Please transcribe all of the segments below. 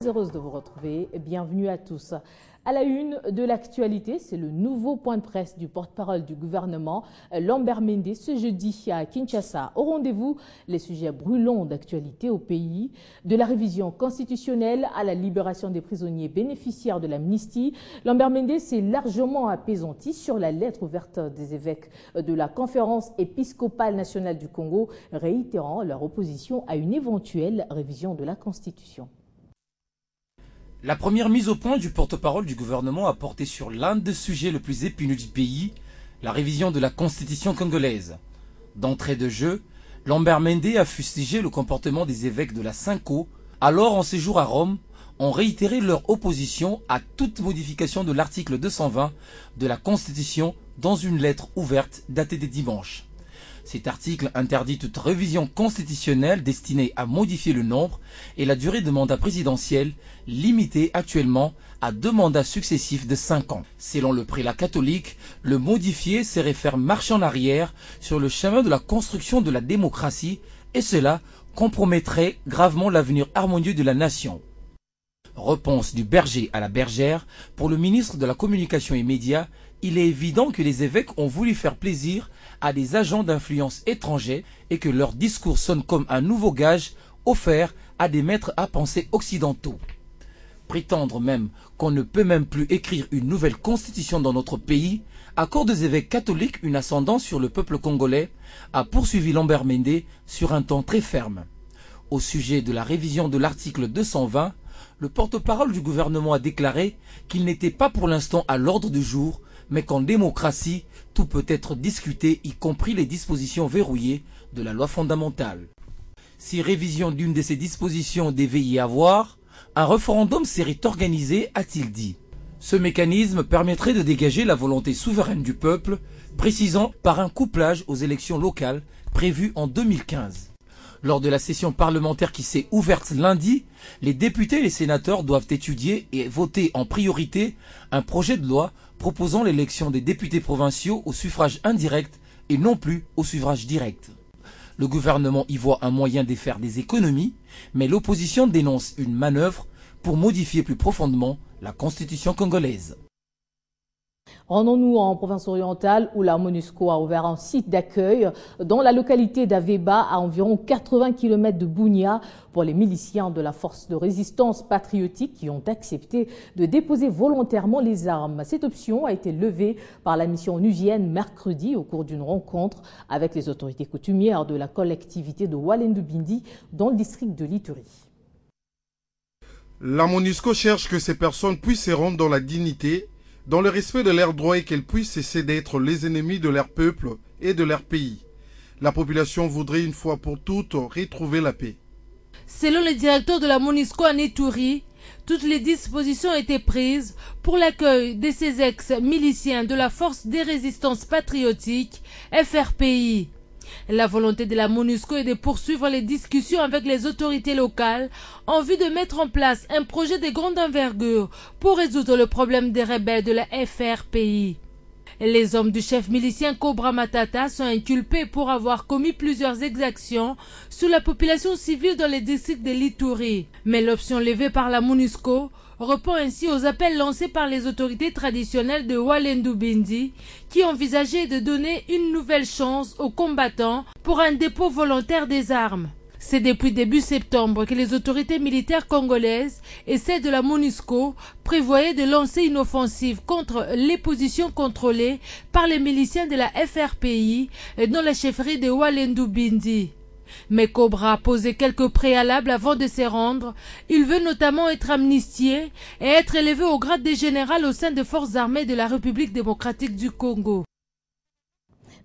Heureuse de vous retrouver. Bienvenue à tous. À la une de l'actualité, c'est le nouveau point de presse du porte-parole du gouvernement, Lambert Mende, ce jeudi à Kinshasa. Au rendez-vous, les sujets brûlants d'actualité au pays, de la révision constitutionnelle à la libération des prisonniers bénéficiaires de l'amnistie. Lambert Mende s'est largement apaisanti sur la lettre ouverte des évêques de la Conférence épiscopale nationale du Congo, réitérant leur opposition à une éventuelle révision de la Constitution. La première mise au point du porte-parole du gouvernement a porté sur l'un des sujets les plus épineux du pays, la révision de la constitution congolaise. D'entrée de jeu, Lambert Mende a fustigé le comportement des évêques de la Cinco, alors en séjour à Rome, ont réitéré leur opposition à toute modification de l'article 220 de la Constitution dans une lettre ouverte datée des dimanches. Cet article interdit toute révision constitutionnelle destinée à modifier le nombre et la durée de mandat présidentiel, limitée actuellement à 2 mandats successifs de 5 ans. Selon le prélat catholique, le modifier serait faire marche en arrière sur le chemin de la construction de la démocratie et cela compromettrait gravement l'avenir harmonieux de la nation. Réponse du berger à la bergère, pour le ministre de la Communication et Médias, il est évident que les évêques ont voulu faire plaisir à des agents d'influence étrangers et que leur discours sonne comme un nouveau gage offert à des maîtres à penser occidentaux. Prétendre même qu'on ne peut même plus écrire une nouvelle constitution dans notre pays accorde aux évêques catholiques une ascendance sur le peuple congolais, a poursuivi Lambert Mende sur un ton très ferme. Au sujet de la révision de l'article 220, le porte-parole du gouvernement a déclaré qu'il n'était pas pour l'instant à l'ordre du jour, mais qu'en démocratie, tout peut être discuté, y compris les dispositions verrouillées de la loi fondamentale. Si révision d'une de ces dispositions devait y avoir, un référendum serait organisé, a-t-il dit. Ce mécanisme permettrait de dégager la volonté souveraine du peuple, précisant par un couplage aux élections locales prévues en 2015. Lors de la session parlementaire qui s'est ouverte lundi, les députés et les sénateurs doivent étudier et voter en priorité un projet de loi proposant l'élection des députés provinciaux au suffrage indirect et non plus au suffrage direct. Le gouvernement y voit un moyen de faire des économies, mais l'opposition dénonce une manœuvre pour modifier plus profondément la constitution congolaise. Rendons-nous en province orientale où la MONUSCO a ouvert un site d'accueil dans la localité d'Aveba à environ 80 km de Bunia pour les miliciens de la force de résistance patriotique qui ont accepté de déposer volontairement les armes. Cette option a été levée par la mission onusienne mercredi au cours d'une rencontre avec les autorités coutumières de la collectivité de Walendu-Bindi dans le district de l'Ituri. La MONUSCO cherche que ces personnes puissent se rendre dans la dignité, dans le respect de leurs droits et qu'elles puissent cesser d'être les ennemis de leur peuple et de leur pays. La population voudrait une fois pour toutes retrouver la paix. Selon le directeur de la MONUSCO en Ituri, toutes les dispositions ont été prises pour l'accueil de ces ex-miliciens de la Force des résistances patriotiques, FRPI. La volonté de la MONUSCO est de poursuivre les discussions avec les autorités locales en vue de mettre en place un projet de grande envergure pour résoudre le problème des rebelles de la FRPI. Les hommes du chef milicien Cobra Matata sont inculpés pour avoir commis plusieurs exactions sur la population civile dans les districts de l'Ituri. Mais l'option levée par la MONUSCO répond ainsi aux appels lancés par les autorités traditionnelles de Walendu-Bindi qui envisageaient de donner une nouvelle chance aux combattants pour un dépôt volontaire des armes. C'est depuis début septembre que les autorités militaires congolaises et celles de la MONUSCO prévoyaient de lancer une offensive contre les positions contrôlées par les miliciens de la FRPI dans la chefferie de Walendu-Bindi. Mais Cobra a posé quelques préalables avant de se rendre. Il veut notamment être amnistié et être élevé au grade de général au sein des forces armées de la République démocratique du Congo.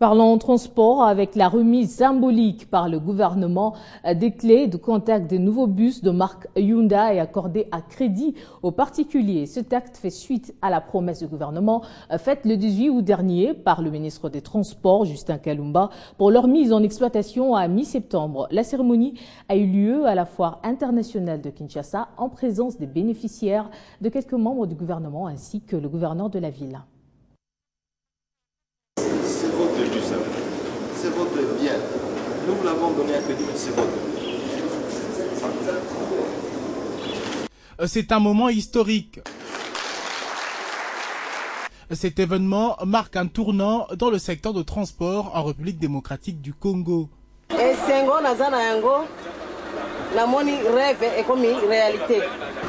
Parlons transport avec la remise symbolique par le gouvernement des clés de contact des nouveaux bus de marque Hyundai accordés à crédit aux particuliers. Cet acte fait suite à la promesse du gouvernement faite le 18 août dernier par le ministre des Transports, Justin Kalumba, pour leur mise en exploitation à mi-septembre. La cérémonie a eu lieu à la foire internationale de Kinshasa en présence des bénéficiaires, de quelques membres du gouvernement ainsi que le gouverneur de la ville. C'est votre bien. Nous l'avons donné à crédit, c'est votre. C'est un moment historique. Cet événement marque un tournant dans le secteur de transport en République démocratique du Congo.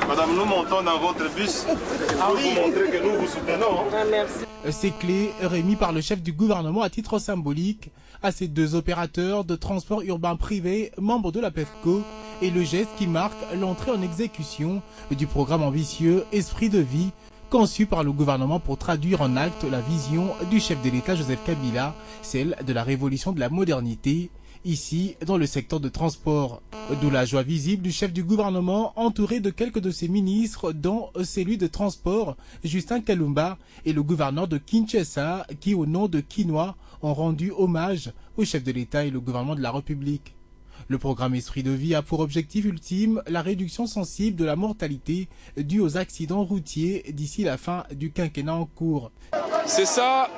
Madame, nous montons dans votre bus pour vous montrer que nous vous soutenons. Merci. Ces clés remis par le chef du gouvernement à titre symbolique à ces deux opérateurs de transport urbain privé, membres de la PEFCO, et le geste qui marque l'entrée en exécution du programme ambitieux Esprit de vie, conçu par le gouvernement pour traduire en acte la vision du chef de l'État Joseph Kabila, celle de la révolution de la modernité, ici dans le secteur de transport. D'où la joie visible du chef du gouvernement entouré de quelques de ses ministres, dont celui de transport, Justin Kalumba, et le gouverneur de Kinshasa, qui au nom de Kinois ont rendu hommage au chef de l'État et le gouvernement de la République. Le programme Esprit de vie a pour objectif ultime la réduction sensible de la mortalité due aux accidents routiers d'ici la fin du quinquennat en cours. C'est ça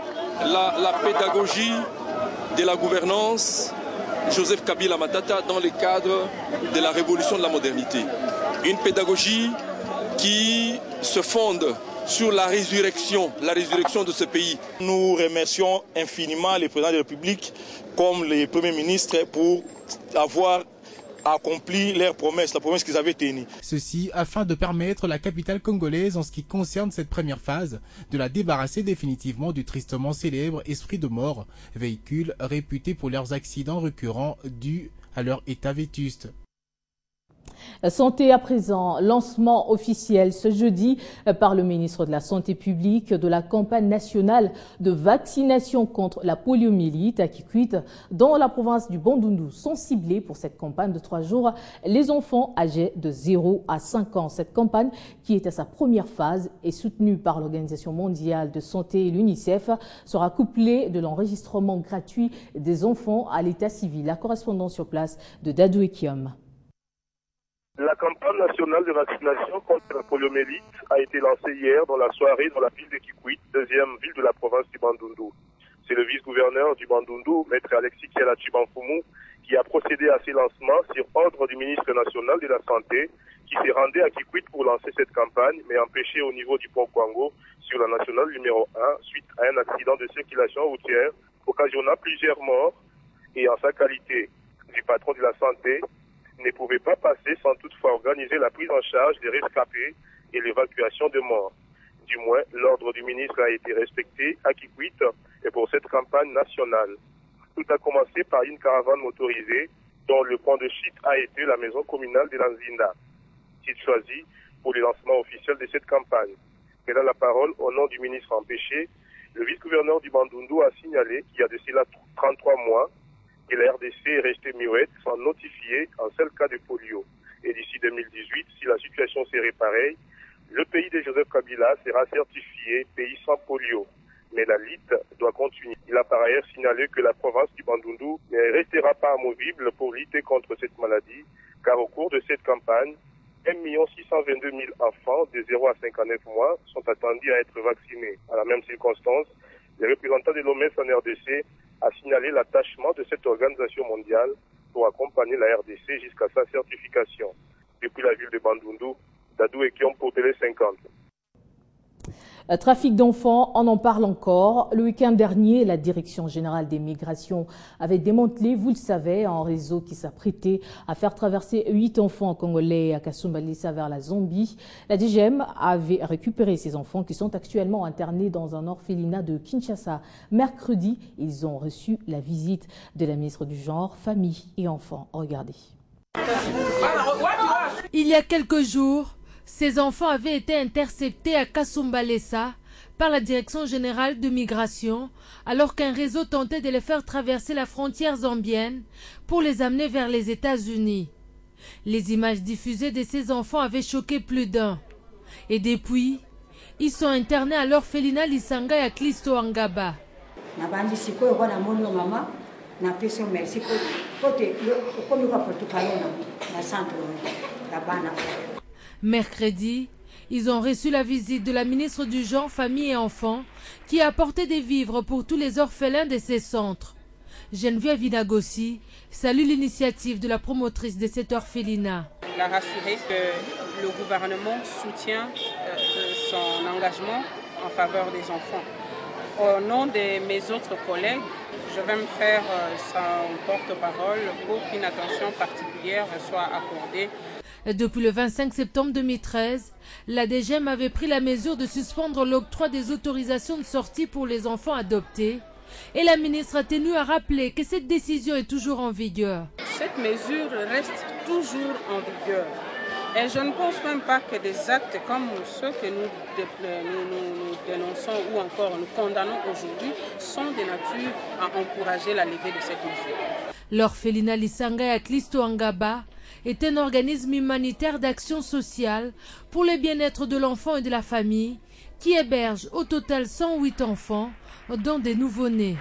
la pédagogie de la gouvernance Joseph Kabila Matata dans le cadre de la révolution de la modernité. Une pédagogie qui se fonde sur la résurrection de ce pays. Nous remercions infiniment les présidents de la République comme les premiers ministres pour avoir accompli leurs promesses, la promesse qu'ils avaient tenue. Ceci afin de permettre la capitale congolaise, en ce qui concerne cette première phase, de la débarrasser définitivement du tristement célèbre Esprit de mort, véhicule réputé pour leurs accidents récurrents dus à leur état vétuste. Santé à présent, lancement officiel ce jeudi par le ministre de la Santé publique de la campagne nationale de vaccination contre la poliomyélite à Kikwit dans la province du Bandundu sont ciblés pour cette campagne de 3 jours les enfants âgés de 0 à 5 ans. Cette campagne, qui est à sa première phase et soutenue par l'Organisation mondiale de santé et l'UNICEF, sera couplée de l'enregistrement gratuit des enfants à l'état civil. La correspondance sur place de Dadou Ekiom. La campagne nationale de vaccination contre la poliomyélite a été lancée hier dans la soirée dans la ville de Kikwit, deuxième ville de la province du Bandundu. C'est le vice-gouverneur du Bandundu, maître Alexis Kiala Chibanfumu, qui a procédé à ces lancements sur ordre du ministre national de la Santé, qui s'est rendu à Kikwit pour lancer cette campagne, mais empêché au niveau du pont Kwango sur la nationale numéro 1 suite à un accident de circulation routière occasionnant plusieurs morts et en sa qualité du patron de la santé, ne pouvait pas passer sans toutefois organiser la prise en charge des rescapés et l'évacuation de morts. Du moins, l'ordre du ministre a été respecté à Kikwit et pour cette campagne nationale. Tout a commencé par une caravane motorisée dont le point de chute a été la maison communale de Lanzinda, site choisi pour le lancement officiel de cette campagne. Prenant la parole au nom du ministre empêché, le vice-gouverneur du Bandundu a signalé qu'il y a de cela 33 mois, et la RDC est restée muette sans notifier un seul cas de polio. Et d'ici 2018, si la situation serait pareille, le pays de Joseph Kabila sera certifié pays sans polio. Mais la lutte doit continuer. Il a par ailleurs signalé que la province du Bandundu ne restera pas amovible pour lutter contre cette maladie, car au cours de cette campagne, 1 622 000 enfants de 0 à 59 mois sont attendus à être vaccinés. À la même circonstance, les représentants de l'OMS en RDC a signalé l'attachement de cette organisation mondiale pour accompagner la RDC jusqu'à sa certification. Depuis la ville de Bandundu, Dadou Ekiom pour Télé 50. Trafic d'enfants, on en parle encore. Le week-end dernier, la Direction générale des migrations avait démantelé, vous le savez, un réseau qui s'apprêtait à faire traverser 8 enfants congolais à Kasumbalesa vers la Zambie. La DGM avait récupéré ces enfants qui sont actuellement internés dans un orphelinat de Kinshasa. Mercredi, ils ont reçu la visite de la ministre du Genre, Famille et Enfants. Regardez. Il y a quelques jours, ces enfants avaient été interceptés à Kasumbalesa par la Direction générale de migration alors qu'un réseau tentait de les faire traverser la frontière zambienne pour les amener vers les États-Unis. Les images diffusées de ces enfants avaient choqué plus d'un. Et depuis, ils sont internés à l'orphelinat Lisanga à Klisto Angaba. Mercredi, ils ont reçu la visite de la ministre du Genre, Famille et Enfants qui a apporté des vivres pour tous les orphelins de ces centres. Geneviève Inagossi salue l'initiative de la promotrice de cet orphelinat. la rassurer que le gouvernement soutient son engagement en faveur des enfants. Au nom de mes autres collègues, je vais me faire son porte-parole pour qu'une attention particulière soit accordée. Depuis le 25 septembre 2013, l'ADGM avait pris la mesure de suspendre l'octroi des autorisations de sortie pour les enfants adoptés. Et la ministre a tenu à rappeler que cette décision est toujours en vigueur. Cette mesure reste toujours en vigueur. Et je ne pense même pas que des actes comme ceux que nous dénonçons ou encore nous condamnons aujourd'hui sont de nature à encourager la levée de cette mesure. L'orphelinat Lisanga à Klisto Angaba est un organisme humanitaire d'action sociale pour le bien-être de l'enfant et de la famille qui héberge au total 108 enfants, dont des nouveau-nés.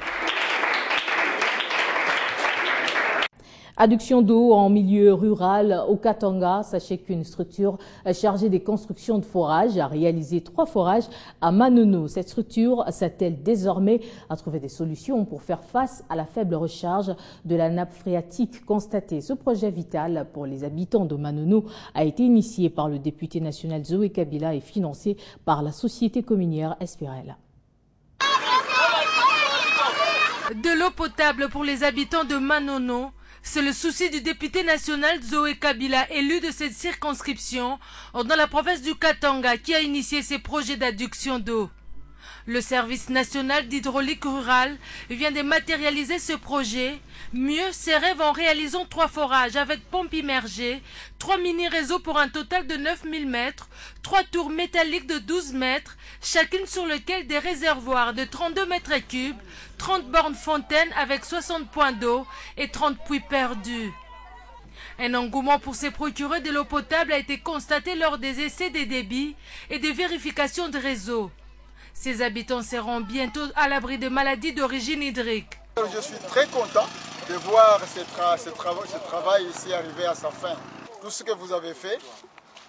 Adduction d'eau en milieu rural au Katanga. Sachez qu'une structure chargée des constructions de forages a réalisé 3 forages à Manono. Cette structure s'attelle désormais à trouver des solutions pour faire face à la faible recharge de la nappe phréatique constatée. Ce projet vital pour les habitants de Manono a été initié par le député national Zoé Kabila et financé par la société communière Espirel. De l'eau potable pour les habitants de Manono, c'est le souci du député national Zoé Kabila, élu de cette circonscription dans la province du Katanga, qui a initié ces projets d'adduction d'eau. Le service national d'hydraulique rurale vient de matérialiser ce projet. Mieux, ses rêves en réalisant 3 forages avec pompe immergée, 3 mini-réseaux pour un total de 9000 mètres, 3 tours métalliques de 12 mètres, chacune sur lequel des réservoirs de 32 mètres cubes, 30 bornes fontaines avec 60 points d'eau et 30 puits perdus. Un engouement pour se procurer de l'eau potable a été constaté lors des essais des débits et des vérifications de réseau. Ces habitants seront bientôt à l'abri de maladies d'origine hydrique. Je suis très content de voir ce travail ici arriver à sa fin. Tout ce que vous avez fait,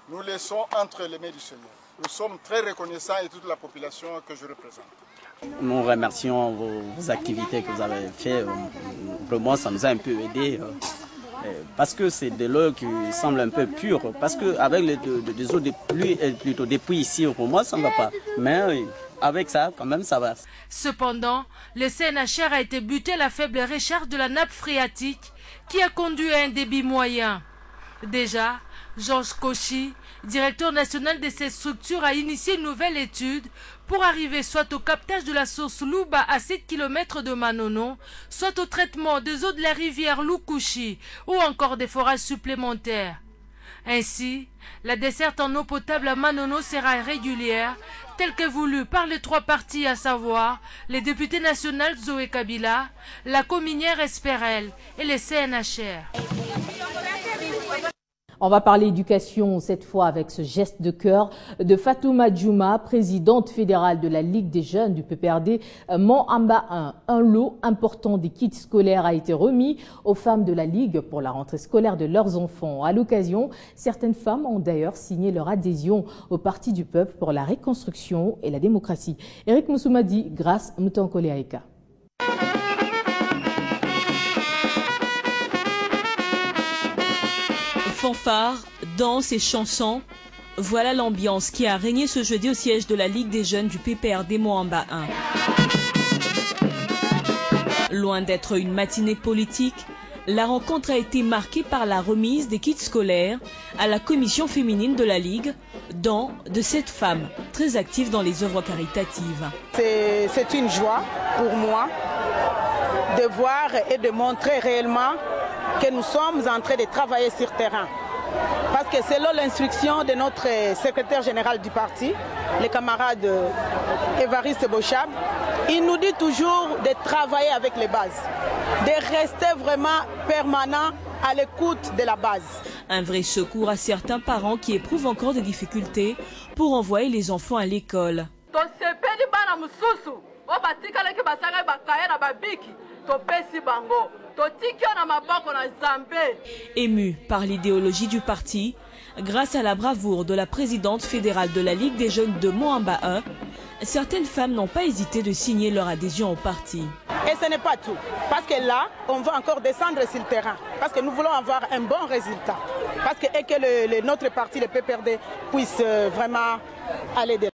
nous laissons entre les mains du Seigneur. Nous sommes très reconnaissants et toute la population que je représente. Nous remercions vos activités que vous avez faites. Vraiment, ça nous a un peu aidé. Parce que c'est de l'eau qui semble un peu pure. Parce qu'avec les eaux de pluie, plutôt des puits ici, pour moi, ça ne va pas. Mais avec ça, quand même, ça va. Cependant, le CNHR a été buté à la faible recharge de la nappe phréatique qui a conduit à un débit moyen. Déjà, Georges Kochi, directeur national de cette structure, a initié une nouvelle étude pour arriver soit au captage de la source Louba à 7 km de Manono, soit au traitement des eaux de la rivière Lukushi ou encore des forages supplémentaires. Ainsi, la desserte en eau potable à Manono sera régulière, telle que voulue par les 3 parties, à savoir les députés nationaux Zoé Kabila, la communière Espérel et les CNHR. On va parler éducation cette fois avec ce geste de cœur de Fatouma Djouma, présidente fédérale de la Ligue des jeunes du PPRD Mont-Amba 1. Un lot important des kits scolaires a été remis aux femmes de la Ligue pour la rentrée scolaire de leurs enfants. À l'occasion, certaines femmes ont d'ailleurs signé leur adhésion au Parti du peuple pour la reconstruction et la démocratie. Eric Moussoumadi, grâce à Mutankole Aeka. Fanfare, danse et chansons, voilà l'ambiance qui a régné ce jeudi au siège de la Ligue des jeunes du PPRD Mont-Amba 1. Loin d'être une matinée politique, la rencontre a été marquée par la remise des kits scolaires à la commission féminine de la Ligue, dont de 7 femmes très actives dans les œuvres caritatives. C'est une joie pour moi de voir et de montrer réellement que nous sommes en train de travailler sur terrain. Parce que selon l'instruction de notre secrétaire général du parti, le camarade Évariste Bochab, il nous dit toujours de travailler avec les bases, de rester vraiment permanent à l'écoute de la base. Un vrai secours à certains parents qui éprouvent encore des difficultés pour envoyer les enfants à l'école. Ému par l'idéologie du parti, grâce à la bravoure de la présidente fédérale de la Ligue des jeunes de Mont-Amba 1, certaines femmes n'ont pas hésité de signer leur adhésion au parti. Et ce n'est pas tout, parce que là, on va encore descendre sur le terrain, parce que nous voulons avoir un bon résultat. et que notre parti, le PPRD, puisse vraiment aller de